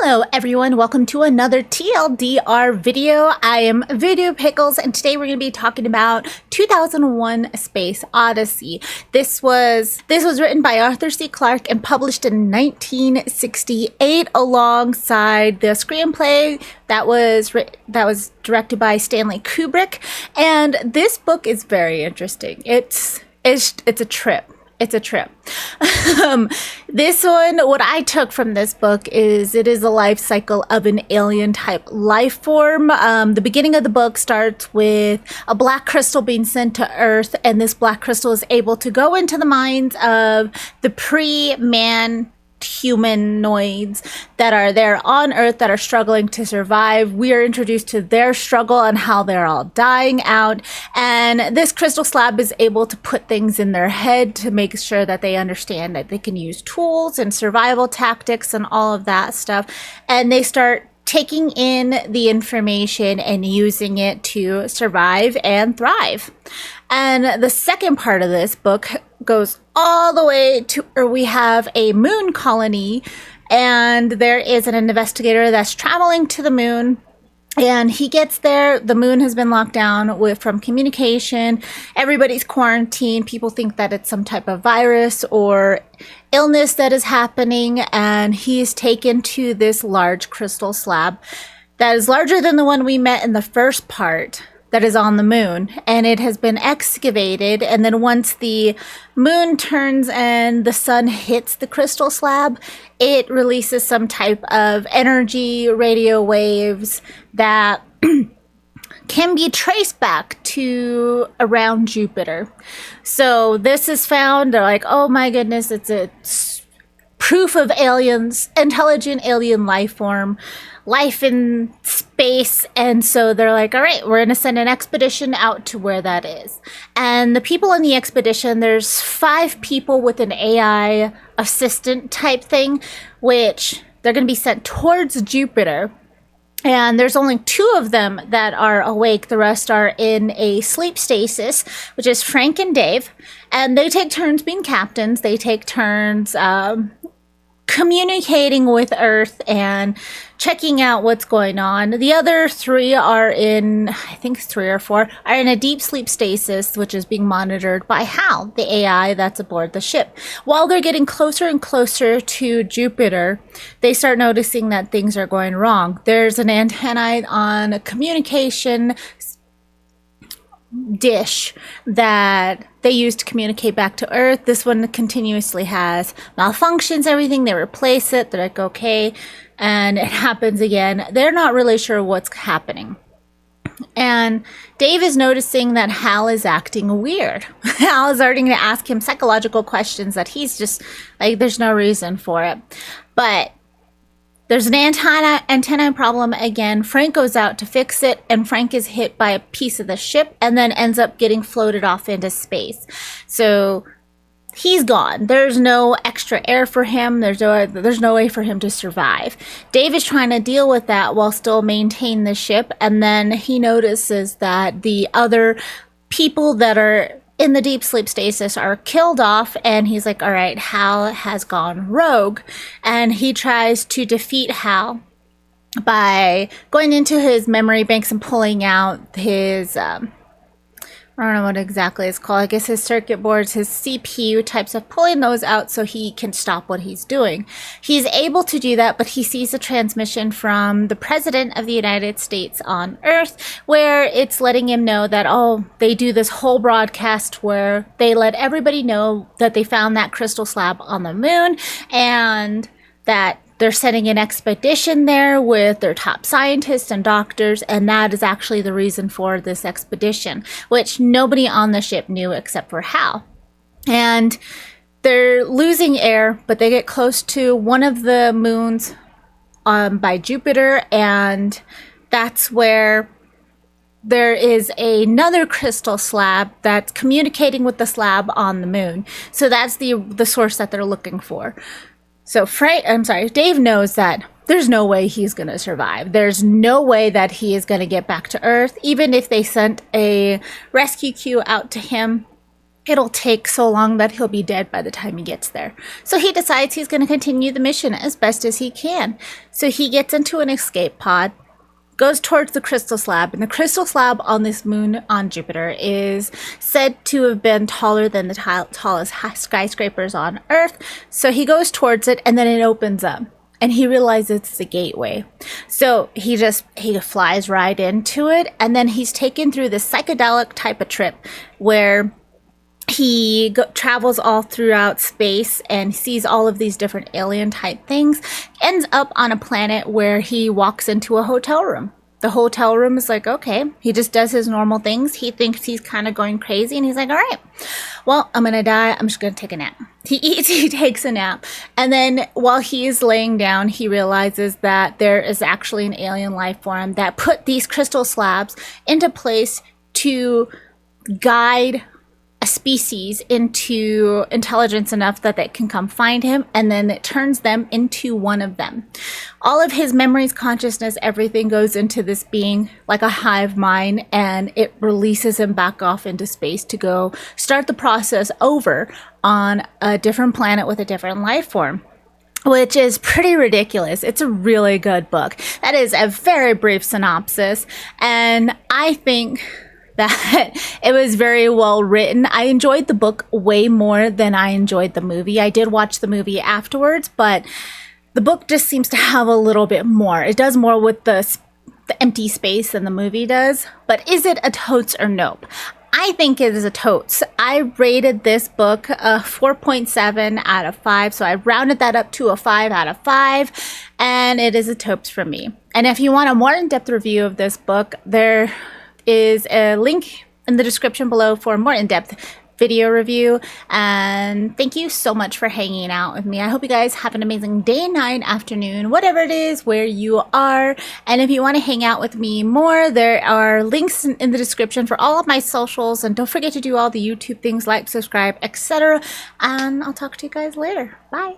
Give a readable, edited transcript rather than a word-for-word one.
Hello everyone, welcome to another TLDR video. I am Voodoo Pickles and today we're going to be talking about 2001 A Space Odyssey. This was written by Arthur C. Clarke and published in 1968 alongside the screenplay that was directed by Stanley Kubrick. And this book is very interesting. It's a trip. It's a trip. This one, what I took from this book is it is a life cycle of an alien type life form. The beginning of the book starts with a black crystal being sent to Earth, and this black crystal is able to go into the minds of the pre-man humanoids that are there on Earth that are struggling to survive. We are introduced to their struggle and how they're all dying out, and this crystal slab is able to put things in their head to make sure that they understand that they can use tools and survival tactics and all of that stuff, and they start taking in the information and using it to survive and thrive. And the second part of this book goes all the way to where we have a moon colony, and there is an investigator that's traveling to the moon, and he gets there. The moon has been locked down from communication. Everybody's quarantined. People think that it's some type of virus or illness that is happening, and he's taken to this large crystal slab that is larger than the one we met in the first part that is on the moon, and it has been excavated, and then once the moon turns and the sun hits the crystal slab, it releases some type of energy, radio waves that can be traced back to around Jupiter. So this is found, they're like, oh my goodness, it's proof of aliens, intelligent alien life form, life in space. And so they're like, all right, we're going to send an expedition out to where that is. And the people in the expedition, there's 5 people with an AI assistant type thing, which they're going to be sent towards Jupiter. And there's only 2 of them that are awake. The rest are in a sleep stasis, which is Frank and Dave. And they take turns being captains. They take turns communicating with Earth and checking out what's going on. The other 3 are in, I think 3 or 4, are in a deep sleep stasis, which is being monitored by Hal, the AI that's aboard the ship. While they're getting closer and closer to Jupiter, they start noticing that things are going wrong. There's an antenna on a communication dish that they use to communicate back to Earth. This one continuously has malfunctions, everything. They replace it. They're like, okay. And it happens again. They're not really sure what's happening. And Dave is noticing that Hal is acting weird. Hal is starting to ask him psychological questions that he's just like, there's no reason for it. But there's an antenna problem again. Frank goes out to fix it, and Frank is hit by a piece of the ship and then ends up getting floated off into space. So he's gone. There's no extra air for him. There's no way for him to survive. Dave is trying to deal with that while still maintain the ship, and then he notices that the other people that are in the deep sleep stasis are killed off, and he's like, all right, Hal has gone rogue. And he tries to defeat Hal by going into his memory banks and pulling out his I don't know what exactly it's called. I guess his circuit boards, his CPU types of pulling those out so he can stop what he's doing. He's able to do that, but he sees a transmission from the President of the United States on Earth where it's letting him know that, oh, they do this whole broadcast where they let everybody know that they found that crystal slab on the moon and that they're sending an expedition there with their top scientists and doctors, and that is actually the reason for this expedition, which nobody on the ship knew except for Hal. And they're losing air, but they get close to one of the moons by Jupiter, and that's where there is another crystal slab that's communicating with the slab on the moon. So that's the source that they're looking for. So Dave knows that there's no way he's going to survive. There's no way that he is going to get back to Earth. Even if they sent a rescue crew out to him, it'll take so long that he'll be dead by the time he gets there. So he decides he's going to continue the mission as best as he can. So he gets into an escape pod, goes towards the crystal slab, and the crystal slab on this moon on Jupiter is said to have been taller than the tallest skyscrapers on Earth. So he goes towards it, and then it opens up, and he realizes it's a gateway. So he flies right into it, and then he's taken through this psychedelic type of trip where he travels all throughout space and sees all of these different alien type things, ends up on a planet where he walks into a hotel room. The hotel room is like, okay, he just does his normal things. He thinks he's kind of going crazy, and he's like, all right, well, I'm going to die. I'm just going to take a nap. He eats, he takes a nap. And then while he's laying down, he realizes that there is actually an alien life form that put these crystal slabs into place to guide a species into intelligence enough that they can come find him, and then it turns them into one of them. All of his memories, consciousness, everything goes into this being like a hive mind, and it releases him back off into space to go start the process over on a different planet with a different life form, which is pretty ridiculous. It's a really good book. That is a very brief synopsis, and I think that it was very well written. I enjoyed the book way more than I enjoyed the movie. I did watch the movie afterwards, but the book just seems to have a little bit more. It does more with the empty space than the movie does. But is it a totes or nope? I think it is a totes. I rated this book a 4.7 out of 5, so I rounded that up to a 5 out of 5, and it is a totes for me. And if you want a more in-depth review of this book, there is a link in the description below for a more in-depth video review. And thank you so much for hanging out with me. I hope you guys have an amazing day, night, afternoon, whatever it is where you are. And if you want to hang out with me more, there are links in the description for all of my socials. And don't forget to do all the YouTube things, like, subscribe, etc. And I'll talk to you guys later. Bye.